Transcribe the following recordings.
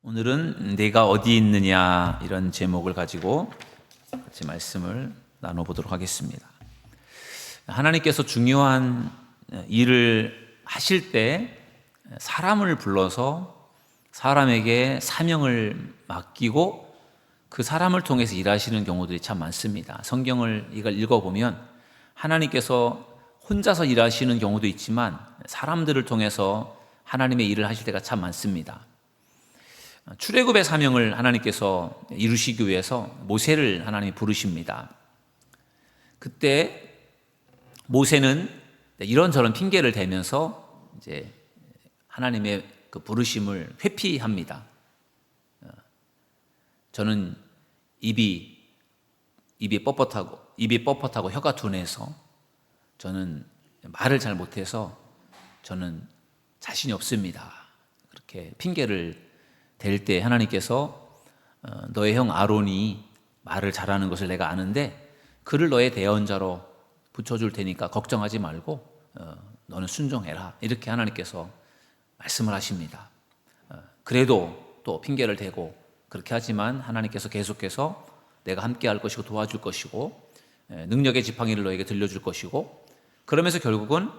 오늘은 내가 어디 있느냐 이런 제목을 가지고 같이 말씀을 나눠보도록 하겠습니다. 하나님께서 중요한 일을 하실 때 사람을 불러서 사람에게 사명을 맡기고 그 사람을 통해서 일하시는 경우들이 참 많습니다. 성경을 이걸 읽어보면 하나님께서 혼자서 일하시는 경우도 있지만 사람들을 통해서 하나님의 일을 하실 때가 참 많습니다. 출애굽의 사명을 하나님께서 이루시기 위해서 모세를 하나님이 부르십니다. 그때 모세는 이런저런 핑계를 대면서 이제 하나님의 그 부르심을 회피합니다. 저는 입이 뻣뻣하고 혀가 둔해서 저는 말을 잘 못해서 저는 자신이 없습니다. 그렇게 핑계를 될 때 하나님께서 너의 형 아론이 말을 잘하는 것을 내가 아는데 그를 너의 대언자로 붙여줄 테니까 걱정하지 말고 너는 순종해라, 이렇게 하나님께서 말씀을 하십니다. 그래도 또 핑계를 대고 그렇게 하지만 하나님께서 계속해서 내가 함께 할 것이고 도와줄 것이고 능력의 지팡이를 너에게 들려줄 것이고, 그러면서 결국은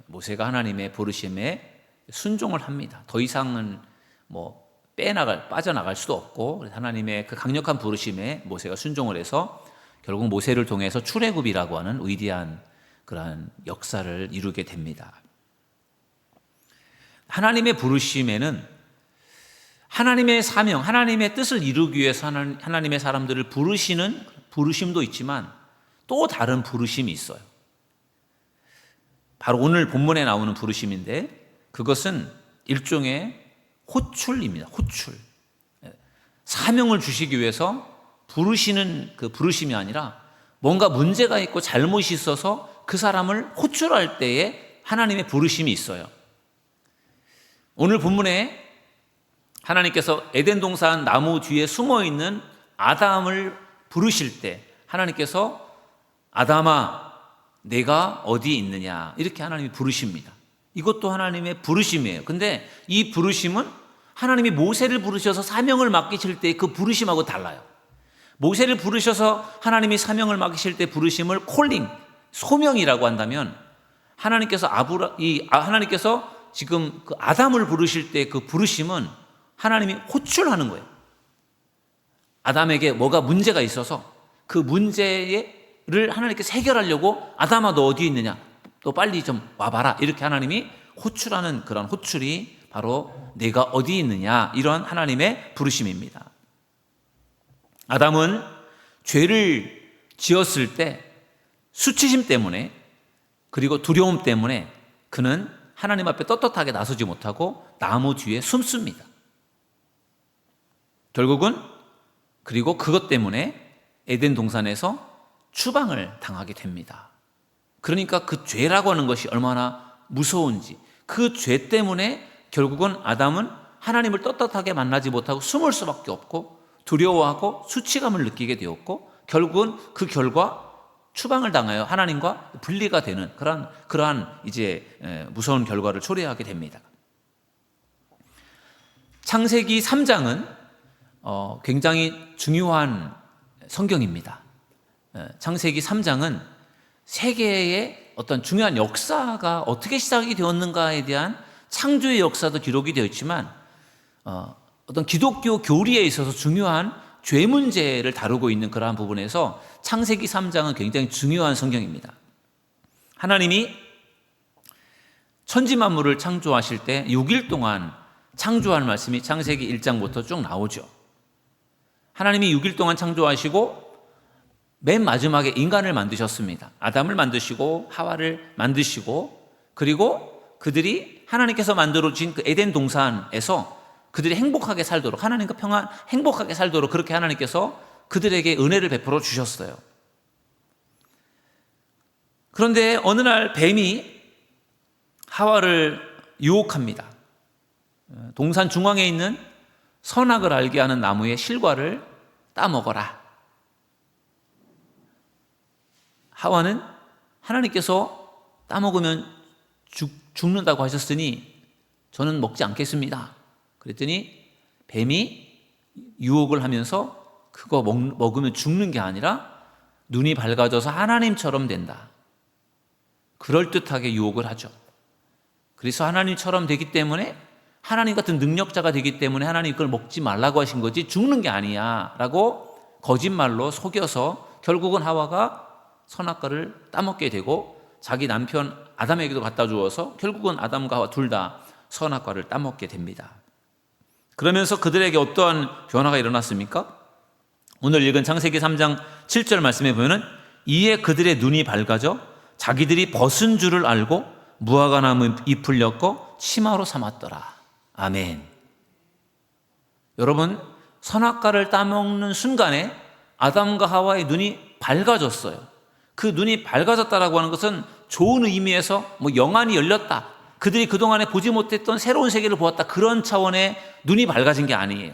모세가 하나님의 부르심에 순종을 합니다. 더 이상은 빠져나갈 수도 없고, 하나님의 그 강력한 부르심에 모세가 순종을 해서 결국 모세를 통해서 출애굽이라고 하는 위대한 그러한 역사를 이루게 됩니다. 하나님의 부르심에는 하나님의 사명, 하나님의 뜻을 이루기 위해서 하나님의 사람들을 부르시는 부르심도 있지만 또 다른 부르심이 있어요. 바로 오늘 본문에 나오는 부르심인데 그것은 일종의 호출입니다. 호출. 사명을 주시기 위해서 부르시는 그 부르심이 아니라 뭔가 문제가 있고 잘못이 있어서 그 사람을 호출할 때에 하나님의 부르심이 있어요. 오늘 본문에 하나님께서 에덴 동산 나무 뒤에 숨어 있는 아담을 부르실 때 하나님께서 아담아 내가 어디 있느냐 이렇게 하나님이 부르십니다. 이것도 하나님의 부르심이에요. 근데 이 부르심은 하나님이 모세를 부르셔서 사명을 맡기실 때 그 부르심하고 달라요. 모세를 부르셔서 하나님이 사명을 맡기실 때 부르심을 콜링, 소명이라고 한다면 하나님께서 지금 그 아담을 부르실 때 그 부르심은 하나님이 호출하는 거예요. 아담에게 뭐가 문제가 있어서 그 문제를 하나님께서 해결하려고 아담아 너 어디 있느냐? 또 빨리 좀 와봐라. 이렇게 하나님이 호출하는 그런 호출이 바로 내가 어디 있느냐, 이런 하나님의 부르심입니다. 아담은 죄를 지었을 때 수치심 때문에 그리고 두려움 때문에 그는 하나님 앞에 떳떳하게 나서지 못하고 나무 뒤에 숨습니다. 결국은 그리고 그것 때문에 에덴 동산에서 추방을 당하게 됩니다. 그러니까 그 죄라고 하는 것이 얼마나 무서운지, 그 죄 때문에 결국은 아담은 하나님을 떳떳하게 만나지 못하고 숨을 수밖에 없고 두려워하고 수치감을 느끼게 되었고 결국은 그 결과 추방을 당하여 하나님과 분리가 되는 그러한 이제 무서운 결과를 초래하게 됩니다. 창세기 3장은 굉장히 중요한 성경입니다. 창세기 3장은 세계의 어떤 중요한 역사가 어떻게 시작이 되었는가에 대한 창조의 역사도 기록이 되어 있지만 어떤 기독교 교리에 있어서 중요한 죄 문제를 다루고 있는 그러한 부분에서 창세기 3장은 굉장히 중요한 성경입니다. 하나님이 천지 만물을 창조하실 때 6일 동안 창조할 말씀이 창세기 1장부터 쭉 나오죠. 하나님이 6일 동안 창조하시고 맨 마지막에 인간을 만드셨습니다. 아담을 만드시고 하와를 만드시고 그리고 그들이 하나님께서 만들어진 그 에덴 동산에서 그들이 행복하게 살도록, 하나님과 행복하게 살도록 그렇게 하나님께서 그들에게 은혜를 베풀어 주셨어요. 그런데 어느 날 뱀이 하와를 유혹합니다. 동산 중앙에 있는 선악을 알게 하는 나무의 실과를 따먹어라. 하와는 하나님께서 따먹으면 죽는다고 하셨으니 저는 먹지 않겠습니다. 그랬더니 뱀이 유혹을 하면서 그거 먹으면 죽는 게 아니라 눈이 밝아져서 하나님처럼 된다. 그럴듯하게 유혹을 하죠. 그래서 하나님처럼 되기 때문에, 하나님 같은 능력자가 되기 때문에 하나님 그걸 먹지 말라고 하신 거지 죽는 게 아니야 라고 거짓말로 속여서 결국은 하와가 선악과를 따먹게 되고, 자기 남편 아담에게도 갖다 주어서 결국은 아담과 하와 둘 다 선악과를 따먹게 됩니다. 그러면서 그들에게 어떠한 변화가 일어났습니까? 오늘 읽은 창세기 3장 7절 말씀에 보면, 이에 그들의 눈이 밝아져 자기들이 벗은 줄을 알고 무화과 나무 잎을 엮어 치마로 삼았더라. 아멘. 여러분, 선악과를 따먹는 순간에 아담과 하와의 눈이 밝아졌어요. 그 눈이 밝아졌다라고 하는 것은 좋은 의미에서 영안이 열렸다, 그들이 그동안에 보지 못했던 새로운 세계를 보았다, 그런 차원의 눈이 밝아진 게 아니에요.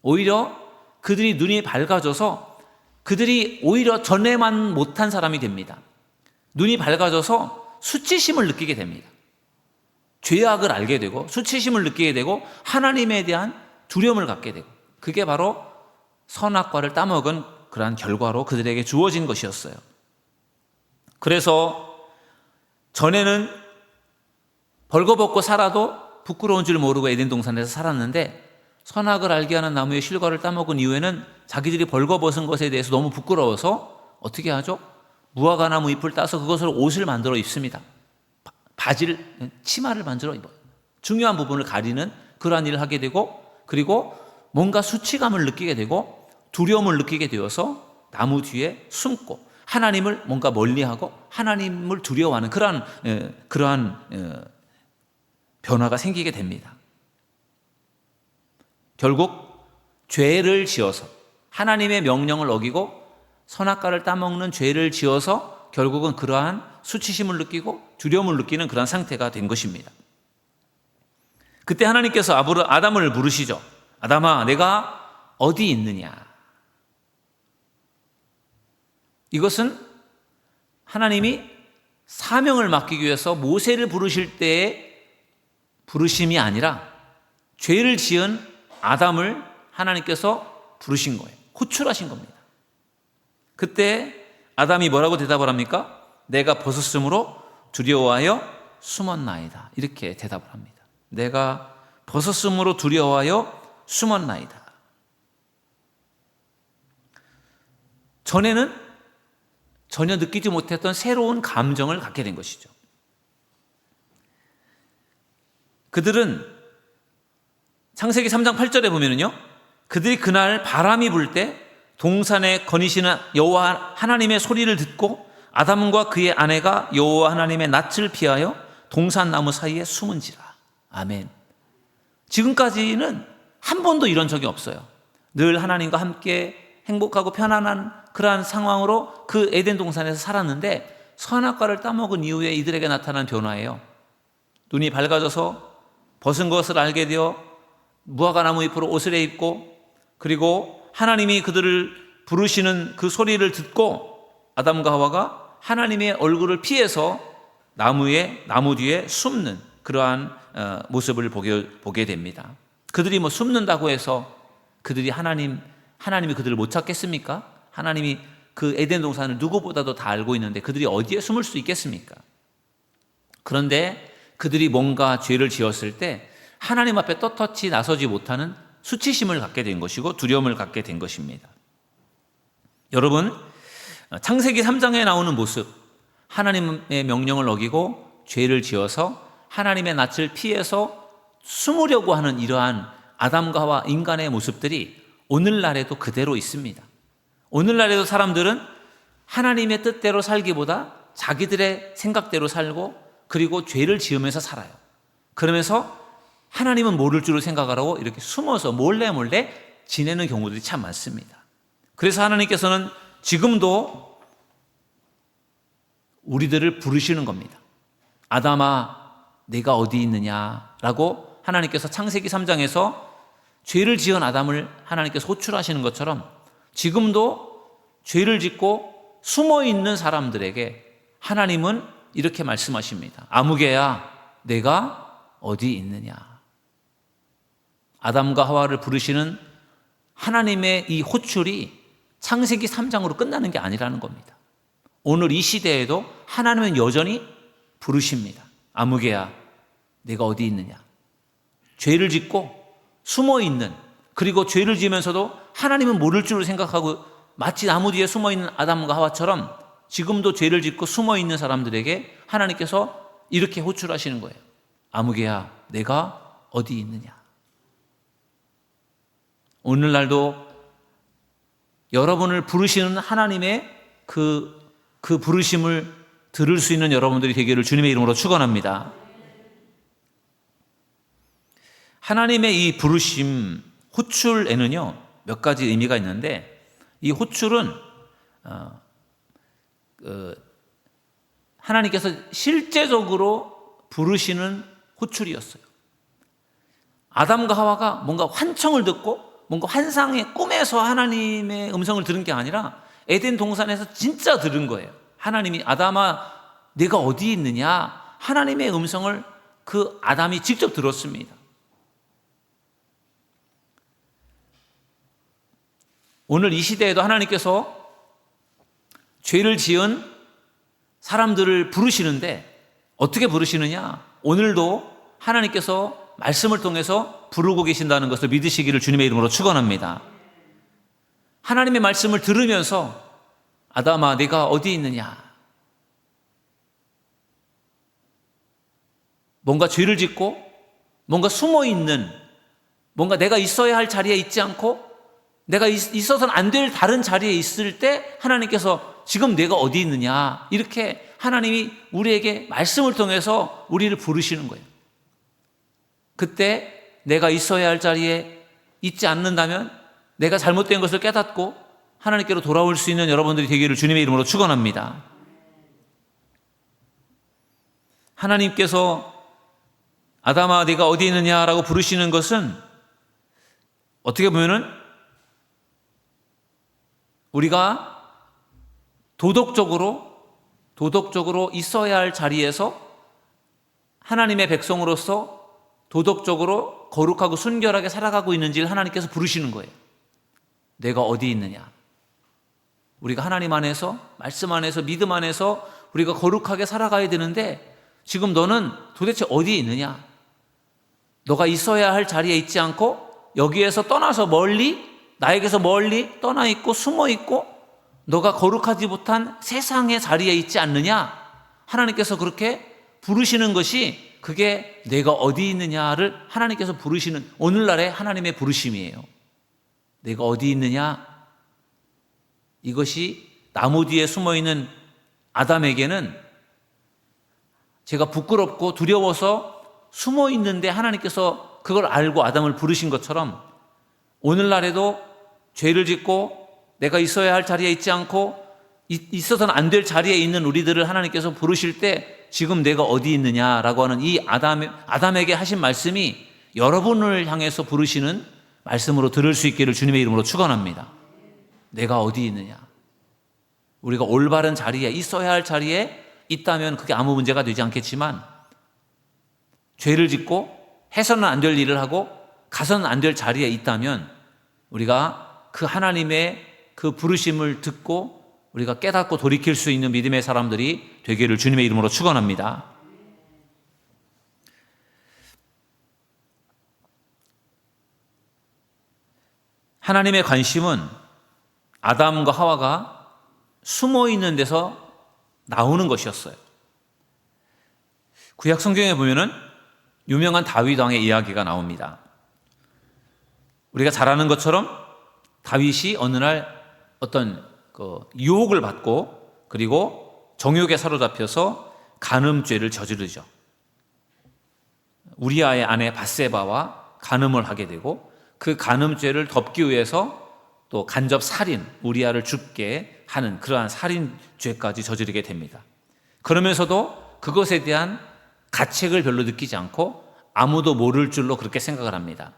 오히려 그들이 눈이 밝아져서 그들이 오히려 전에만 못한 사람이 됩니다. 눈이 밝아져서 수치심을 느끼게 됩니다. 죄악을 알게 되고 수치심을 느끼게 되고 하나님에 대한 두려움을 갖게 되고, 그게 바로 선악과를 따먹은 그러한 결과로 그들에게 주어진 것이었어요. 그래서 전에는 벌거벗고 살아도 부끄러운 줄 모르고 에덴 동산에서 살았는데, 선악을 알게 하는 나무의 실과를 따먹은 이후에는 자기들이 벌거벗은 것에 대해서 너무 부끄러워서 어떻게 하죠? 무화과 나무 잎을 따서 그것을 옷을 만들어 입습니다. 바지를, 치마를 만들어 입어요. 중요한 부분을 가리는 그러한 일을 하게 되고, 그리고 뭔가 수치감을 느끼게 되고 두려움을 느끼게 되어서 나무 뒤에 숨고 하나님을 뭔가 멀리하고 하나님을 두려워하는 그러한 변화가 생기게 됩니다. 결국 죄를 지어서, 하나님의 명령을 어기고 선악과를 따먹는 죄를 지어서 결국은 그러한 수치심을 느끼고 두려움을 느끼는 그러한 상태가 된 것입니다. 그때 하나님께서 아담을 부르시죠. 아담아, 내가 어디 있느냐? 이것은 하나님이 사명을 맡기기 위해서 모세를 부르실 때의 부르심이 아니라 죄를 지은 아담을 하나님께서 부르신 거예요. 호출하신 겁니다. 그때 아담이 뭐라고 대답을 합니까? 내가 벗었으므로 두려워하여 숨었나이다. 이렇게 대답을 합니다. 내가 벗었으므로 두려워하여 숨었나이다. 전에는 전혀 느끼지 못했던 새로운 감정을 갖게 된 것이죠. 그들은 창세기 3장 8절에 보면은요, 그들이 그날 바람이 불 때 동산에 거니시는 여호와 하나님의 소리를 듣고 아담과 그의 아내가 여호와 하나님의 낯을 피하여 동산 나무 사이에 숨은지라. 아멘. 지금까지는 한 번도 이런 적이 없어요. 늘 하나님과 함께 행복하고 편안한 그러한 상황으로 그 에덴 동산에서 살았는데, 선악과를 따먹은 이후에 이들에게 나타난 변화예요. 눈이 밝아져서 벗은 것을 알게 되어 무화과 나무 잎으로 옷을 입고, 그리고 하나님이 그들을 부르시는 그 소리를 듣고 아담과 하와가 하나님의 얼굴을 피해서 나무 뒤에 숨는 그러한 모습을 보게 됩니다. 그들이 숨는다고 해서 그들이 하나님이 그들을 못 찾겠습니까? 하나님이 그 에덴 동산을 누구보다도 다 알고 있는데 그들이 어디에 숨을 수 있겠습니까? 그런데 그들이 뭔가 죄를 지었을 때 하나님 앞에 떳떳이 나서지 못하는 수치심을 갖게 된 것이고 두려움을 갖게 된 것입니다. 여러분, 창세기 3장에 나오는 모습, 하나님의 명령을 어기고 죄를 지어서 하나님의 낯을 피해서 숨으려고 하는 이러한 아담과 하와 인간의 모습들이 오늘날에도 그대로 있습니다. 오늘날에도 사람들은 하나님의 뜻대로 살기보다 자기들의 생각대로 살고, 그리고 죄를 지으면서 살아요. 그러면서 하나님은 모를 줄을 생각하라고 이렇게 숨어서 몰래 지내는 경우들이 참 많습니다. 그래서 하나님께서는 지금도 우리들을 부르시는 겁니다. 아담아, 내가 어디 있느냐라고 하나님께서 창세기 3장에서 죄를 지은 아담을 하나님께서 호출하시는 것처럼 지금도 죄를 짓고 숨어 있는 사람들에게 하나님은 이렇게 말씀하십니다. 아무개야, 내가 어디 있느냐? 아담과 하와를 부르시는 하나님의 이 호출이 창세기 3장으로 끝나는 게 아니라는 겁니다. 오늘 이 시대에도 하나님은 여전히 부르십니다. 아무개야, 내가 어디 있느냐. 죄를 짓고 숨어 있는, 그리고 죄를 지으면서도 하나님은 모를 줄로 생각하고 마치 나무 뒤에 숨어 있는 아담과 하와처럼 지금도 죄를 짓고 숨어 있는 사람들에게 하나님께서 이렇게 호출하시는 거예요. 아무개야, 내가 어디 있느냐. 오늘날도 여러분을 부르시는 하나님의 그 부르심을 들을 수 있는 여러분들이 되기를 주님의 이름으로 축원합니다. 하나님의 이 부르심, 호출에는요 몇 가지 의미가 있는데, 이 호출은 하나님께서 실제적으로 부르시는 호출이었어요. 아담과 하와가 뭔가 환청을 듣고 뭔가 환상의 꿈에서 하나님의 음성을 들은 게 아니라 에덴 동산에서 진짜 들은 거예요. 하나님이 아담아, 내가 어디 있느냐. 하나님의 음성을 그 아담이 직접 들었습니다. 오늘 이 시대에도 하나님께서 죄를 지은 사람들을 부르시는데 어떻게 부르시느냐? 오늘도 하나님께서 말씀을 통해서 부르고 계신다는 것을 믿으시기를 주님의 이름으로 축원합니다. 하나님의 말씀을 들으면서 아담아, 내가 어디 있느냐? 뭔가 죄를 짓고 뭔가 숨어 있는, 뭔가 내가 있어야 할 자리에 있지 않고 내가 있어서는 안 될 다른 자리에 있을 때 하나님께서 지금 내가 어디 있느냐, 이렇게 하나님이 우리에게 말씀을 통해서 우리를 부르시는 거예요. 그때 내가 있어야 할 자리에 있지 않는다면 내가 잘못된 것을 깨닫고 하나님께로 돌아올 수 있는 여러분들이 되기를 주님의 이름으로 축원합니다. 하나님께서 아담아, 네가 어디 있느냐라고 부르시는 것은 어떻게 보면은 우리가 도덕적으로 있어야 할 자리에서 하나님의 백성으로서 도덕적으로 거룩하고 순결하게 살아가고 있는지를 하나님께서 부르시는 거예요. 내가 어디 있느냐. 우리가 하나님 안에서, 말씀 안에서, 믿음 안에서 우리가 거룩하게 살아가야 되는데 지금 너는 도대체 어디에 있느냐. 너가 있어야 할 자리에 있지 않고 여기에서 떠나서 멀리, 나에게서 멀리 떠나 있고 숨어 있고 너가 거룩하지 못한 세상의 자리에 있지 않느냐. 하나님께서 그렇게 부르시는 것이, 그게 내가 어디 있느냐를 하나님께서 부르시는 오늘날의 하나님의 부르심이에요. 내가 어디 있느냐. 이것이 나무 뒤에 숨어 있는 아담에게는 제가 부끄럽고 두려워서 숨어 있는데 하나님께서 그걸 알고 아담을 부르신 것처럼 오늘날에도 죄를 짓고 내가 있어야 할 자리에 있지 않고 있어서는 안 될 자리에 있는 우리들을 하나님께서 부르실 때 지금 내가 어디 있느냐라고 하는 이 아담에게 하신 말씀이 여러분을 향해서 부르시는 말씀으로 들을 수 있기를 주님의 이름으로 축원합니다. 내가 어디 있느냐. 우리가 올바른 자리에, 있어야 할 자리에 있다면 그게 아무 문제가 되지 않겠지만 죄를 짓고 해서는 안 될 일을 하고 가서는 안 될 자리에 있다면 우리가 그 하나님의 그 부르심을 듣고 우리가 깨닫고 돌이킬 수 있는 믿음의 사람들이 되기를 주님의 이름으로 축원합니다. 하나님의 관심은 아담과 하와가 숨어 있는 데서 나오는 것이었어요. 구약 성경에 보면은 유명한 다윗 왕의 이야기가 나옵니다. 우리가 잘 아는 것처럼 다윗이 어느 날 어떤 유혹을 받고 그리고 정욕에 사로잡혀서 간음죄를 저지르죠. 우리아의 아내 밧세바와 간음을 하게 되고 그 간음죄를 덮기 위해서 또 간접 살인, 우리아를 죽게 하는 그러한 살인죄까지 저지르게 됩니다. 그러면서도 그것에 대한 가책을 별로 느끼지 않고 아무도 모를 줄로 그렇게 생각을 합니다.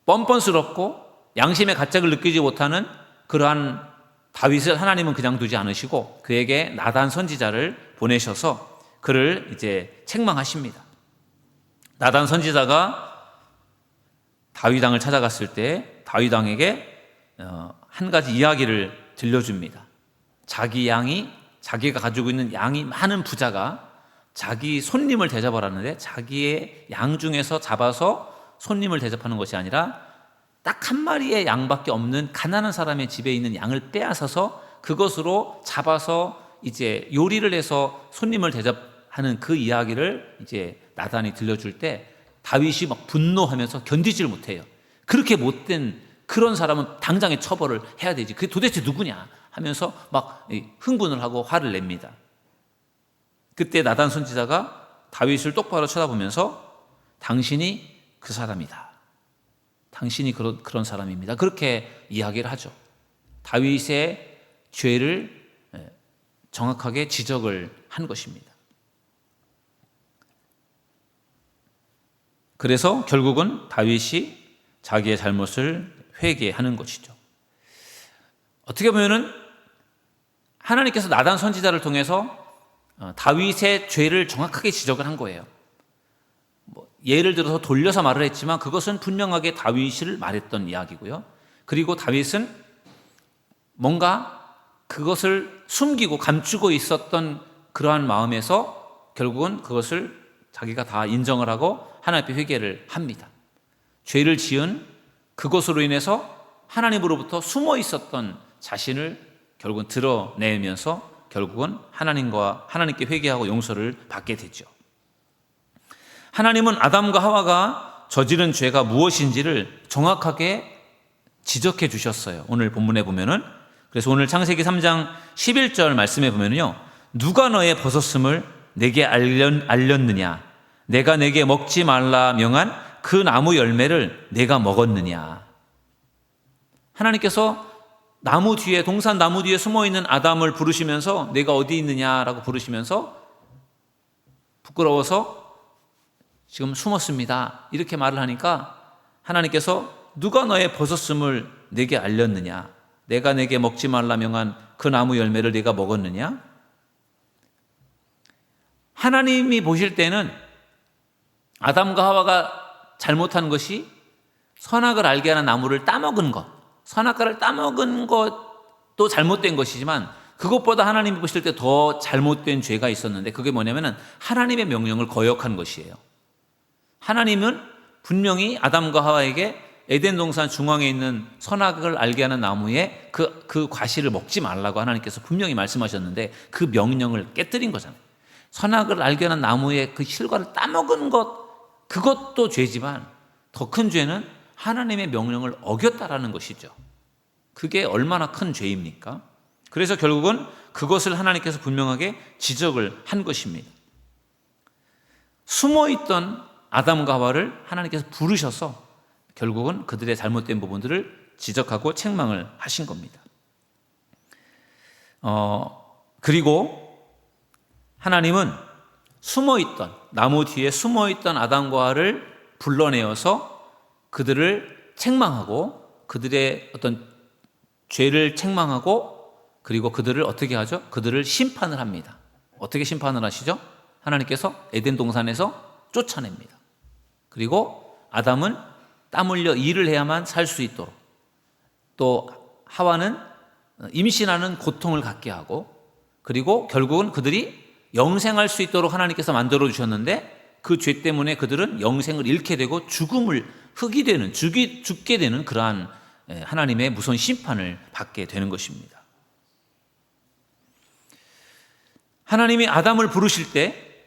뻔뻔스럽고 양심의 가책을 느끼지 못하는 그러한 다윗을 하나님은 그냥 두지 않으시고 그에게 나단 선지자를 보내셔서 그를 이제 책망하십니다. 나단 선지자가 다윗 왕을 찾아갔을 때 다윗 왕에게 한 가지 이야기를 들려줍니다. 자기가 가지고 있는 양이 많은 부자가 자기 손님을 대접하라는데 자기의 양 중에서 잡아서 손님을 대접하는 것이 아니라 딱 한 마리의 양밖에 없는 가난한 사람의 집에 있는 양을 빼앗아서 그것으로 잡아서 이제 요리를 해서 손님을 대접하는 그 이야기를 이제 나단이 들려줄 때 다윗이 막 분노하면서 견디질 못해요. 그렇게 못된 그런 사람은 당장에 처벌을 해야 되지. 그게 도대체 누구냐 하면서 막 흥분을 하고 화를 냅니다. 그때 나단 선지자가 다윗을 똑바로 쳐다보면서 당신이 그 사람이다. 당신이 그런 사람입니다. 그렇게 이야기를 하죠. 다윗의 죄를 정확하게 지적을 한 것입니다. 그래서 결국은 다윗이 자기의 잘못을 회개하는 것이죠. 어떻게 보면은 하나님께서 나단 선지자를 통해서 다윗의 죄를 정확하게 지적을 한 거예요. 예를 들어서 돌려서 말을 했지만 그것은 분명하게 다윗을 말했던 이야기고요. 그리고 다윗은 뭔가 그것을 숨기고 감추고 있었던 그러한 마음에서 결국은 그것을 자기가 다 인정을 하고 하나님 앞에 회개를 합니다. 죄를 지은 그것으로 인해서 하나님으로부터 숨어 있었던 자신을 결국은 드러내면서 결국은 하나님께 회개하고 용서를 받게 되죠. 하나님은 아담과 하와가 저지른 죄가 무엇인지를 정확하게 지적해 주셨어요. 오늘 본문에 보면은. 그래서 오늘 창세기 3장 11절 말씀에 보면요, 누가 너의 벗었음을 내게 알렸느냐? 내가 내게 먹지 말라 명한 그 나무 열매를 내가 먹었느냐? 하나님께서 동산 나무 뒤에 숨어있는 아담을 부르시면서 내가 어디 있느냐라고 부르시면서 부끄러워서 지금 숨었습니다. 이렇게 말을 하니까 하나님께서 누가 너의 벗었음을 내게 알렸느냐? 내가 내게 먹지 말라 명한 그 나무 열매를 내가 먹었느냐? 하나님이 보실 때는 아담과 하와가 잘못한 것이 선악을 알게 하는 나무를 따먹은 것, 선악과를 따먹은 것도 잘못된 것이지만 그것보다 하나님이 보실 때 더 잘못된 죄가 있었는데 그게 뭐냐면은 하나님의 명령을 거역한 것이에요. 하나님은 분명히 아담과 하와에게 에덴 동산 중앙에 있는 선악을 알게 하는 나무의 그 과실을 먹지 말라고 하나님께서 분명히 말씀하셨는데 그 명령을 깨뜨린 거잖아요. 선악을 알게 하는 나무의 그 실과를 따먹은 것, 그것도 죄지만 더 큰 죄는 하나님의 명령을 어겼다라는 것이죠. 그게 얼마나 큰 죄입니까? 그래서 결국은 그것을 하나님께서 분명하게 지적을 한 것입니다. 숨어있던 아담과 하와를 하나님께서 부르셔서 결국은 그들의 잘못된 부분들을 지적하고 책망을 하신 겁니다. 그리고 하나님은 나무 뒤에 숨어있던 아담과 하와를 불러내어서 그들을 책망하고 그들의 어떤 죄를 책망하고 그리고 그들을 어떻게 하죠? 그들을 심판을 합니다. 어떻게 심판을 하시죠? 하나님께서 에덴 동산에서 쫓아냅니다. 그리고 아담은 땀 흘려 일을 해야만 살 수 있도록, 또 하와는 임신하는 고통을 갖게 하고, 그리고 결국은 그들이 영생할 수 있도록 하나님께서 만들어 주셨는데 그 죄 때문에 그들은 영생을 잃게 되고 죽게 되는 그러한 하나님의 무서운 심판을 받게 되는 것입니다. 하나님이 아담을 부르실 때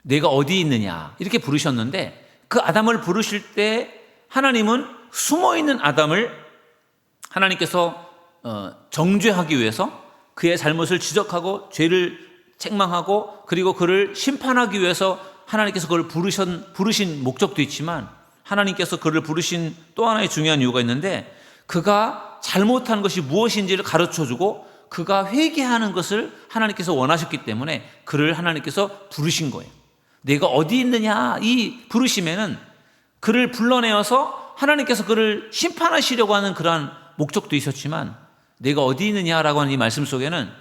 내가 어디 있느냐 이렇게 부르셨는데 그 아담을 부르실 때 하나님은 숨어있는 아담을 하나님께서 정죄하기 위해서 그의 잘못을 지적하고 죄를 책망하고 그리고 그를 심판하기 위해서 하나님께서 그를 부르신 목적도 있지만 하나님께서 그를 부르신 또 하나의 중요한 이유가 있는데 그가 잘못한 것이 무엇인지를 가르쳐주고 그가 회개하는 것을 하나님께서 원하셨기 때문에 그를 하나님께서 부르신 거예요. 내가 어디 있느냐 이 부르심에는 그를 불러내어서 하나님께서 그를 심판하시려고 하는 그러한 목적도 있었지만 내가 어디 있느냐라고 하는 이 말씀 속에는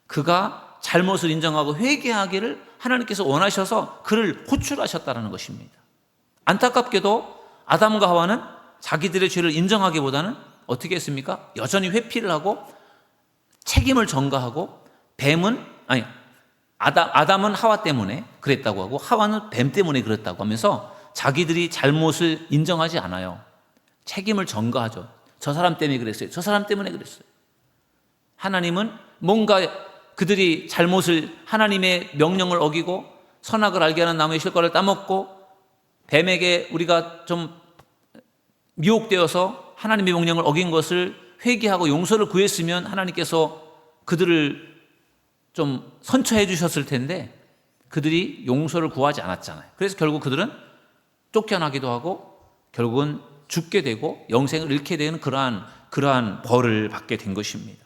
그가 잘못을 인정하고 회개하기를 하나님께서 원하셔서 그를 호출하셨다는 것입니다. 안타깝게도 아담과 하와는 자기들의 죄를 인정하기보다는 어떻게 했습니까? 여전히 회피를 하고 책임을 전가하고 아담은 하와 때문에 그랬다고 하고 하와는 뱀 때문에 그랬다고 하면서 자기들이 잘못을 인정하지 않아요. 책임을 전가하죠. 저 사람 때문에 그랬어요. 저 사람 때문에 그랬어요. 하나님은 뭔가 그들이 잘못을 하나님의 명령을 어기고 선악을 알게 하는 나무의 실과를 따먹고 뱀에게 우리가 좀 미혹되어서 하나님의 명령을 어긴 것을 회개하고 용서를 구했으면 하나님께서 그들을 좀 선처해 주셨을 텐데 그들이 용서를 구하지 않았잖아요. 그래서 결국 그들은 쫓겨나기도 하고 결국은 죽게 되고 영생을 잃게 되는 그러한 벌을 받게 된 것입니다.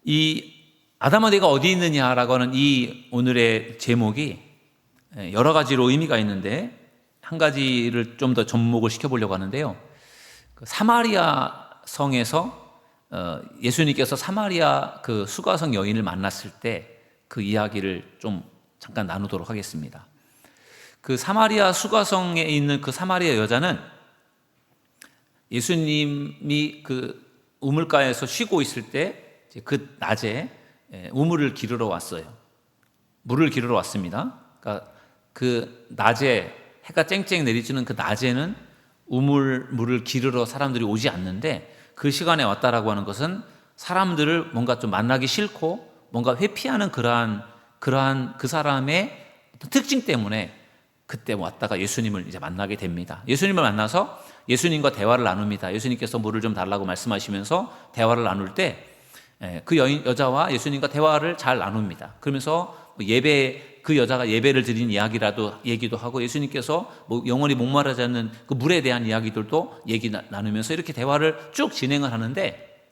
이 아담아 내가 어디 있느냐라고 하는 이 오늘의 제목이 여러 가지로 의미가 있는데 한 가지를 좀 더 접목을 시켜보려고 하는데요. 사마리아 성에서 예수님께서 사마리아 그 수가성 여인을 만났을 때 그 이야기를 좀 잠깐 나누도록 하겠습니다. 그 사마리아 수가성에 있는 그 사마리아 여자는 예수님이 그 우물가에서 쉬고 있을 때 그 낮에 우물을 기르러 왔어요. 물을 기르러 왔습니다. 그러니까 그 낮에 해가 쨍쨍 내리쬐는 그 낮에는 물을 기르러 사람들이 오지 않는데 그 시간에 왔다라고 하는 것은 사람들을 뭔가 좀 만나기 싫고 뭔가 회피하는 그러한 그 사람의 특징 때문에 그때 왔다가 예수님을 이제 만나게 됩니다. 예수님을 만나서 예수님과 대화를 나눕니다. 예수님께서 물을 좀 달라고 말씀하시면서 대화를 나눌 때 그 여자와 예수님과 대화를 잘 나눕니다. 그러면서 그 여자가 예배를 드린 얘기도 하고 예수님께서 영원히 목마르지 않는 그 물에 대한 이야기들도 나누면서 이렇게 대화를 쭉 진행을 하는데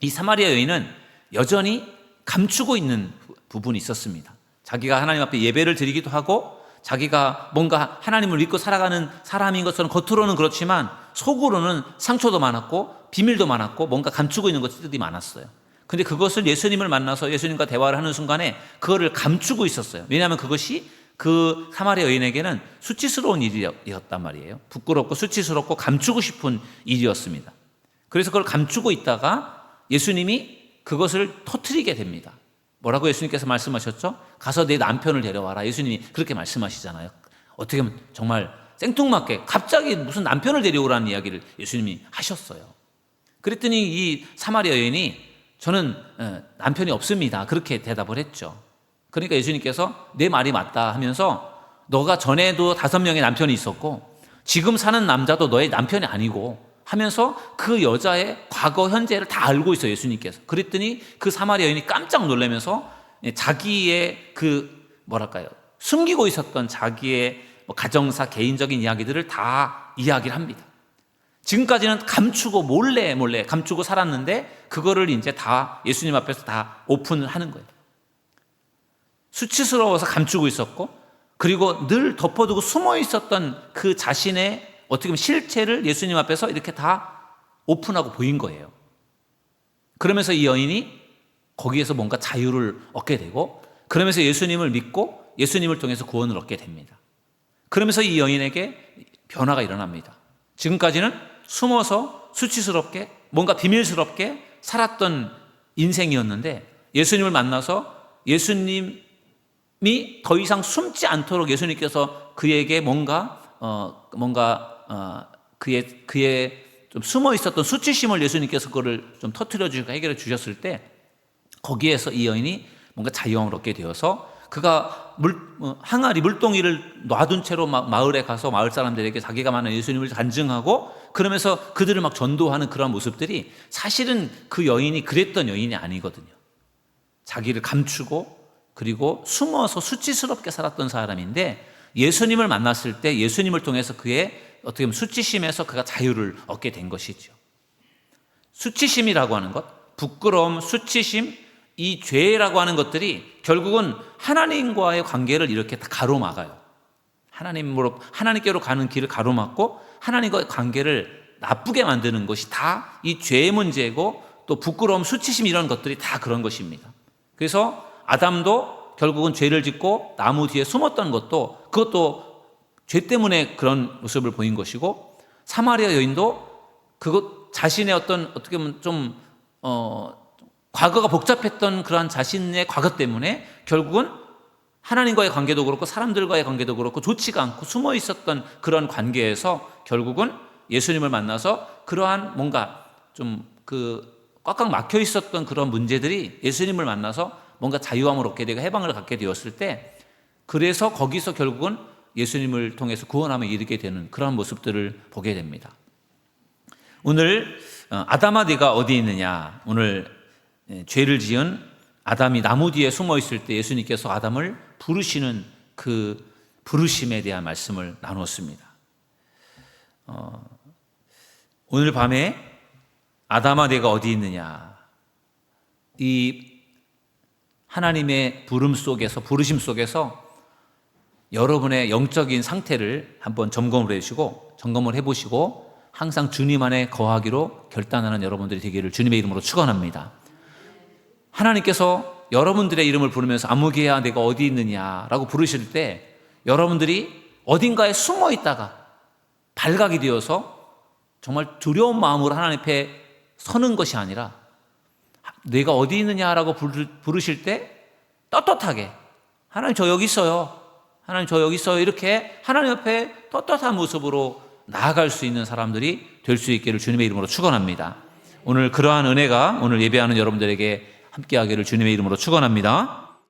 이 사마리아 여인은 여전히 감추고 있는 부분이 있었습니다. 자기가 하나님 앞에 예배를 드리기도 하고 자기가 뭔가 하나님을 믿고 살아가는 사람인 것처럼 겉으로는 그렇지만 속으로는 상처도 많았고 비밀도 많았고 뭔가 감추고 있는 것들이 많았어요. 근데 그것을 예수님을 만나서 예수님과 대화를 하는 순간에 그거를 감추고 있었어요. 왜냐하면 그것이 그 사마리아 여인에게는 수치스러운 일이었단 말이에요. 부끄럽고 수치스럽고 감추고 싶은 일이었습니다. 그래서 그걸 감추고 있다가 예수님이 그것을 터뜨리게 됩니다. 뭐라고 예수님께서 말씀하셨죠? 가서 내 남편을 데려와라. 예수님이 그렇게 말씀하시잖아요. 어떻게 보면 정말 생뚱맞게 갑자기 무슨 남편을 데려오라는 이야기를 예수님이 하셨어요. 그랬더니 이 사마리아 여인이 저는 남편이 없습니다. 그렇게 대답을 했죠. 그러니까 예수님께서 내 말이 맞다 하면서 너가 전에도 5명의 남편이 있었고 지금 사는 남자도 너의 남편이 아니고 하면서 그 여자의 과거 현재를 다 알고 있어요. 예수님께서. 그랬더니 그 사마리아 여인이 깜짝 놀라면서 자기의 숨기고 있었던 자기의 가정사 개인적인 이야기들을 다 이야기를 합니다. 지금까지는 감추고 몰래 감추고 살았는데 그거를 이제 다 예수님 앞에서 다 오픈을 하는 거예요. 수치스러워서 감추고 있었고 그리고 늘 덮어두고 숨어 있었던 그 자신의 어떻게 보면 실체를 예수님 앞에서 이렇게 다 오픈하고 보인 거예요. 그러면서 이 여인이 거기에서 뭔가 자유를 얻게 되고 그러면서 예수님을 믿고 예수님을 통해서 구원을 얻게 됩니다. 그러면서 이 여인에게 변화가 일어납니다. 지금까지는 숨어서 수치스럽게 뭔가 비밀스럽게 살았던 인생이었는데 예수님을 만나서 예수님이 더 이상 숨지 않도록 예수님께서 그에게 그의 좀 숨어 있었던 수치심을 예수님께서 그거를 좀 터뜨려 주시고 해결해 주셨을 때 거기에서 이 여인이 뭔가 자유함을 얻게 되어서 그가 항아리 물동이를 놔둔 채로 마을에 가서 마을 사람들에게 자기가 만난 예수님을 간증하고 그러면서 그들을 막 전도하는 그런 모습들이 사실은 그 여인이 그랬던 여인이 아니거든요. 자기를 감추고 그리고 숨어서 수치스럽게 살았던 사람인데 예수님을 만났을 때 예수님을 통해서 그의 어떻게 보면 수치심에서 그가 자유를 얻게 된 것이죠. 수치심이라고 하는 것, 부끄러움, 수치심, 이 죄라고 하는 것들이 결국은 하나님과의 관계를 이렇게 다 가로막아요. 하나님께로 가는 길을 가로막고 하나님과의 관계를 나쁘게 만드는 것이 다 이 죄의 문제고 또 부끄러움, 수치심 이런 것들이 다 그런 것입니다. 그래서 아담도 결국은 죄를 짓고 나무 뒤에 숨었던 것도 그것도 죄 때문에 그런 모습을 보인 것이고, 사마리아 여인도 그것 자신의 어떻게 보면 좀 과거가 복잡했던 그러한 자신의 과거 때문에 결국은 하나님과의 관계도 그렇고 사람들과의 관계도 그렇고 좋지가 않고 숨어 있었던 그런 관계에서 결국은 예수님을 만나서 그러한 뭔가 좀 꽉꽉 막혀 있었던 그런 문제들이 예수님을 만나서 뭔가 자유함을 얻게 되고 해방을 갖게 되었을 때, 그래서 거기서 결국은 예수님을 통해서 구원함에 이르게 되는 그런 모습들을 보게 됩니다. 오늘 아담아 네가 어디 있느냐, 오늘 죄를 지은 아담이 나무 뒤에 숨어 있을 때 예수님께서 아담을 부르시는 그 부르심에 대한 말씀을 나누었습니다. 오늘 밤에 아담아 네가 어디 있느냐, 이 하나님의 부르심 속에서 여러분의 영적인 상태를 한번 점검을 해보시고 항상 주님 안에 거하기로 결단하는 여러분들이 되기를 주님의 이름으로 축원합니다. 하나님께서 여러분들의 이름을 부르면서 아무개야 내가 어디 있느냐라고 부르실 때, 여러분들이 어딘가에 숨어 있다가 발각이 되어서 정말 두려운 마음으로 하나님 앞에 서는 것이 아니라, 내가 어디 있느냐라고 부르실 때 떳떳하게 하나님 저 여기 있어요, 하나님 저 여기 있어요, 이렇게 하나님 앞에 떳떳한 모습으로 나아갈 수 있는 사람들이 될 수 있기를 주님의 이름으로 축원합니다. 오늘 그러한 은혜가 오늘 예배하는 여러분들에게 함께하기를 주님의 이름으로 축원합니다.